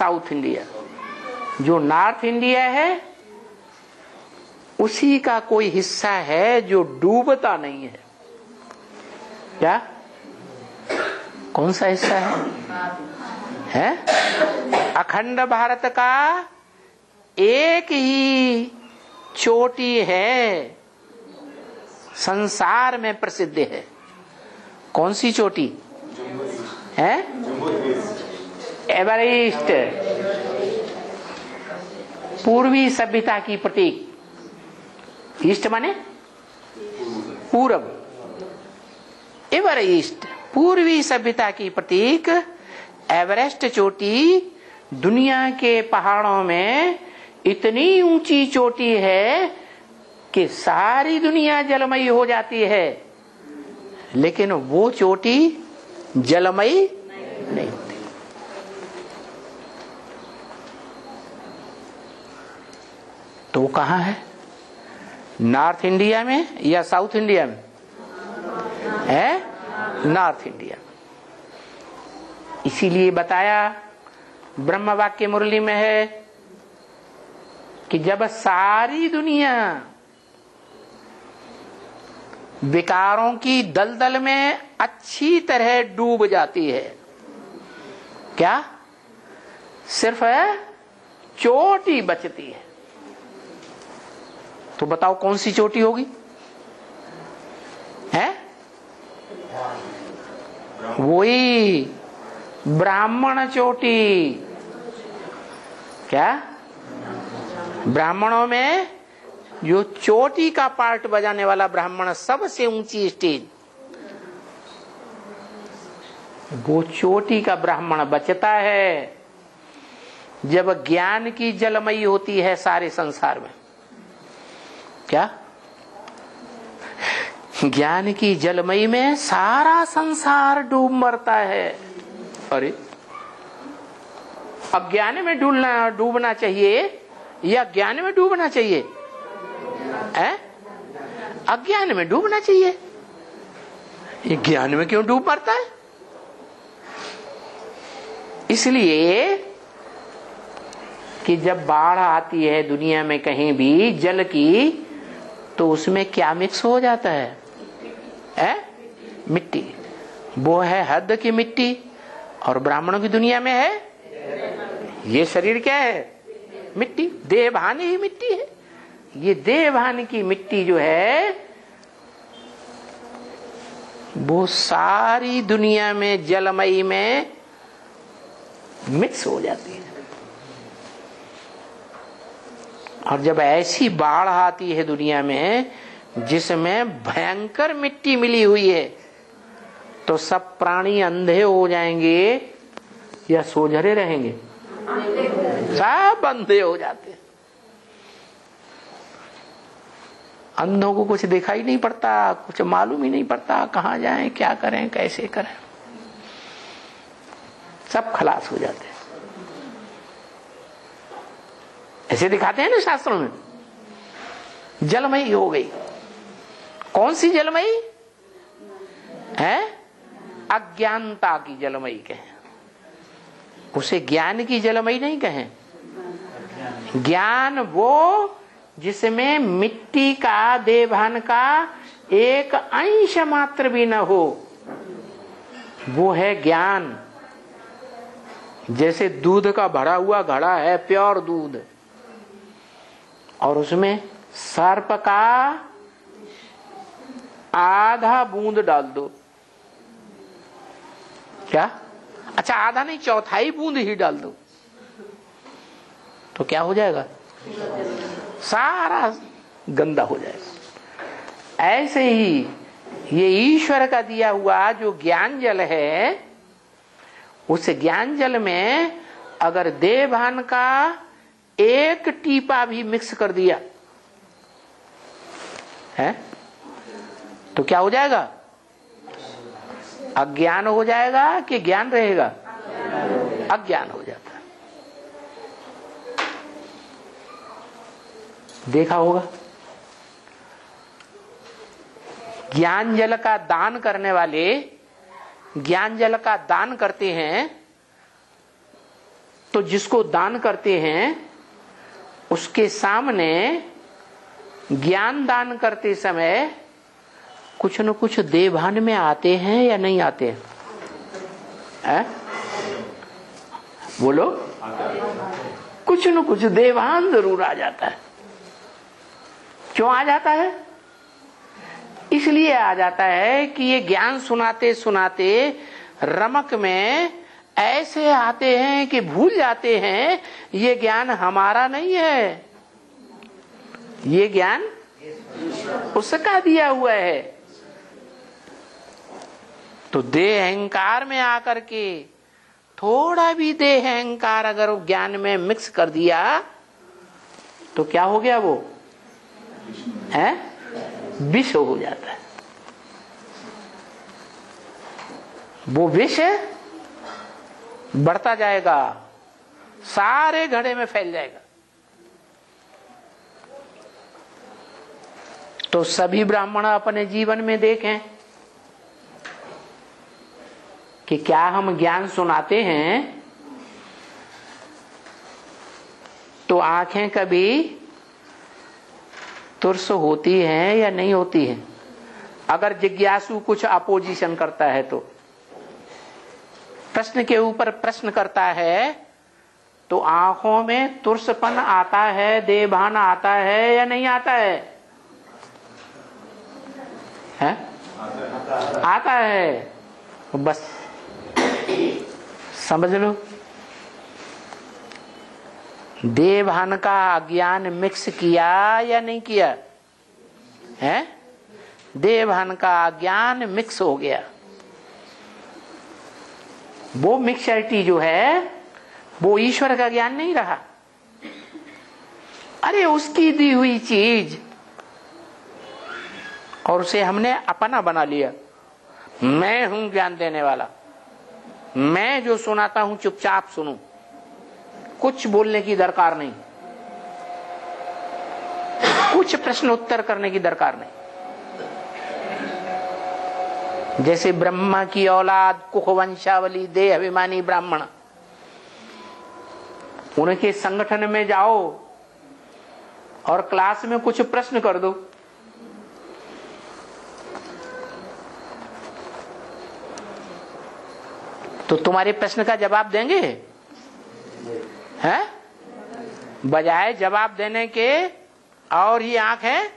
South India. जो north India है उसी का कोई हिस्सा है जो डूबता नहीं है। क्या? कौन सा हिस्सा है? अखंड भारत का एक ही चोटी है, संसार में प्रसिद्ध है। कौन सी चोटी है? एवरेस्ट, पूर्वी सभ्यता की प्रतीक। ईस्ट माने पूरब, एवरेस्ट पूर्वी सभ्यता की प्रतीक। एवरेस्ट चोटी दुनिया के पहाड़ों में इतनी ऊंची चोटी है कि सारी दुनिया जलमयी हो जाती है, लेकिन वो चोटी जलमयी नहीं होती। तो वो कहां है? नॉर्थ इंडिया में या साउथ इंडिया में है? North India. इसीलिए बताया, ब्रह्म वाक्य मुरली में है कि जब सारी दुनिया विकारों की दलदल में अच्छी तरह डूब जाती है, क्या सिर्फ चोटी बचती है, तो बताओ कौन सी चोटी होगी? है वही ब्राह्मण चोटी। क्या? ब्राह्मणों में जो चोटी का पार्ट बजाने वाला ब्राह्मण, सबसे ऊंची स्टेज, वो चोटी का ब्राह्मण बचता है जब ज्ञान की जलमयी होती है सारे संसार में। क्या? ज्ञान की जलमयी में सारा संसार डूब मरता है। अरे अज्ञान में डूबना चाहिए या ज्ञान में डूबना चाहिए? अज्ञान में डूबना चाहिए। ये ज्ञान में क्यों डूब मरता है? इसलिए कि जब बाढ़ आती है दुनिया में कहीं भी जल की, तो उसमें क्या मिक्स हो जाता है? मिट्टी। वो है हद की मिट्टी, और ब्राह्मणों की दुनिया में है ये शरीर क्या है? मिट्टी। देवभान ही मिट्टी है। ये देवभान की मिट्टी जो है वो सारी दुनिया में जलमयी में मिक्स हो जाती है। और जब ऐसी बाढ़ आती है दुनिया में जिसमें भयंकर मिट्टी मिली हुई है, तो सब प्राणी अंधे हो जाएंगे या सोझरे रहेंगे? सब अंधे हो जाते हैं। अंधों को कुछ दिखाई नहीं पड़ता, कुछ मालूम ही नहीं पड़ता कहां जाएं, क्या करें, कैसे करें। सब खलास हो जाते हैं। ऐसे दिखाते हैं ना शास्त्रों में। जलमयी हो गई। कौन सी जलमयी है? अज्ञानता की जलमयी कहें, उसे ज्ञान की जलमयी नहीं कहें। ज्ञान वो जिसमें मिट्टी का, देवभान का एक अंश मात्र भी न हो, वो है ज्ञान। जैसे दूध का भरा हुआ घड़ा है, प्योर दूध, और उसमें सर्प का आधा बूंद डाल दो। क्या? अच्छा, आधा नहीं, चौथाई बूंद ही डाल दो, तो क्या हो जाएगा? सारा गंदा हो जाएगा। ऐसे ही ये ईश्वर का दिया हुआ जो ज्ञान जल है, उस ज्ञान जल में अगर देवभान का एक टीपा भी मिक्स कर दिया है, तो क्या हो जाएगा? अज्ञान हो जाएगा कि ज्ञान रहेगा? अज्ञान हो जाता है। देखा होगा, ज्ञान जल का दान करने वाले ज्ञान जल का दान करते हैं, तो जिसको दान करते हैं उसके सामने ज्ञान दान करते समय कुछ न कुछ देभान में आते हैं या नहीं आते हैं? बोलो। कुछ न कुछ देभान जरूर आ जाता है। क्यों आ जाता है? इसलिए आ जाता है कि ये ज्ञान सुनाते सुनाते रमक में ऐसे आते हैं कि भूल जाते हैं ये ज्ञान हमारा नहीं है, ये ज्ञान उसका दिया हुआ है। तो देह अहंकार में आकर के थोड़ा भी देह अहंकार अगर ज्ञान में मिक्स कर दिया तो क्या हो गया? वो है विष हो जाता है। वो विष बढ़ता जाएगा, सारे घड़े में फैल जाएगा। तो सभी ब्राह्मण अपने जीवन में देखें कि क्या हम ज्ञान सुनाते हैं तो आंखें कभी तुर्स होती हैं या नहीं होती हैं? अगर जिज्ञासु कुछ अपोजिशन करता है तो प्रश्न के ऊपर प्रश्न करता है तो आंखों में तुर्सपन आता है, देभान आता है या नहीं आता है? आता है। बस समझ लो, देभान का ज्ञान मिक्स किया या नहीं किया है? देभान का ज्ञान मिक्स हो गया। वो मिक्सरिटी जो है वो ईश्वर का ज्ञान नहीं रहा। अरे उसकी दी हुई चीज और उसे हमने अपना बना लिया। मैं हूं ज्ञान देने वाला, मैं जो सुनाता हूं चुपचाप सुनूं, कुछ बोलने की दरकार नहीं, कुछ प्रश्न उत्तर करने की दरकार नहीं। जैसे ब्रह्मा की औलाद कुख वंशावली देह अभिमानी ब्राह्मण, उनके संगठन में जाओ और क्लास में कुछ प्रश्न कर दो, तो तुम्हारे प्रश्न का जवाब देंगे? हैं? बजाय जवाब देने के और ही आंखें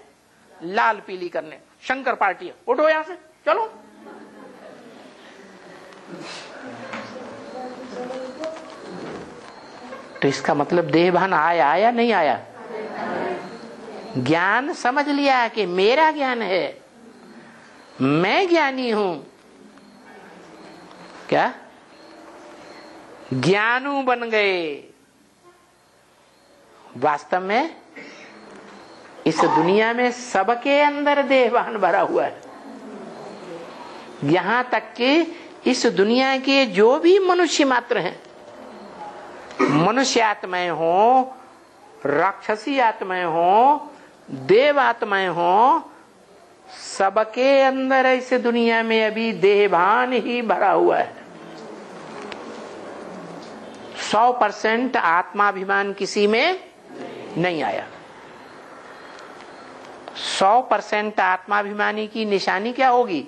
लाल पीली करने, शंकर पार्टी उठो यहां से, चलो। तो इसका मतलब देहभान आया या नहीं आया? ज्ञान समझ लिया कि मेरा ज्ञान है, मैं ज्ञानी हूं। क्या ज्ञानू बन गए? वास्तव में इस दुनिया में सबके अंदर देहभान भरा हुआ है। यहां तक कि इस दुनिया के जो भी मनुष्य मात्र हैं, मनुष्य आत्माएं हो, राक्षसी आत्माएं हो, देव आत्माएं हो, सबके अंदर इस दुनिया में अभी देहभान ही भरा हुआ है। 100% आत्माभिमान किसी में नहीं आया। 100% आत्माभिमानी की निशानी क्या होगी?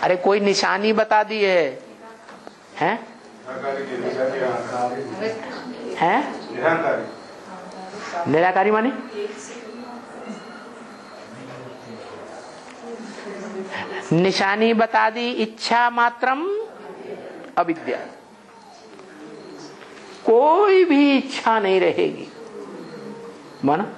अरे कोई निशानी बता दी है? हैं? निराकारी माने निशानी बता दी, इच्छा मात्रम अविद्या। कोई भी इच्छा नहीं रहेगी, माना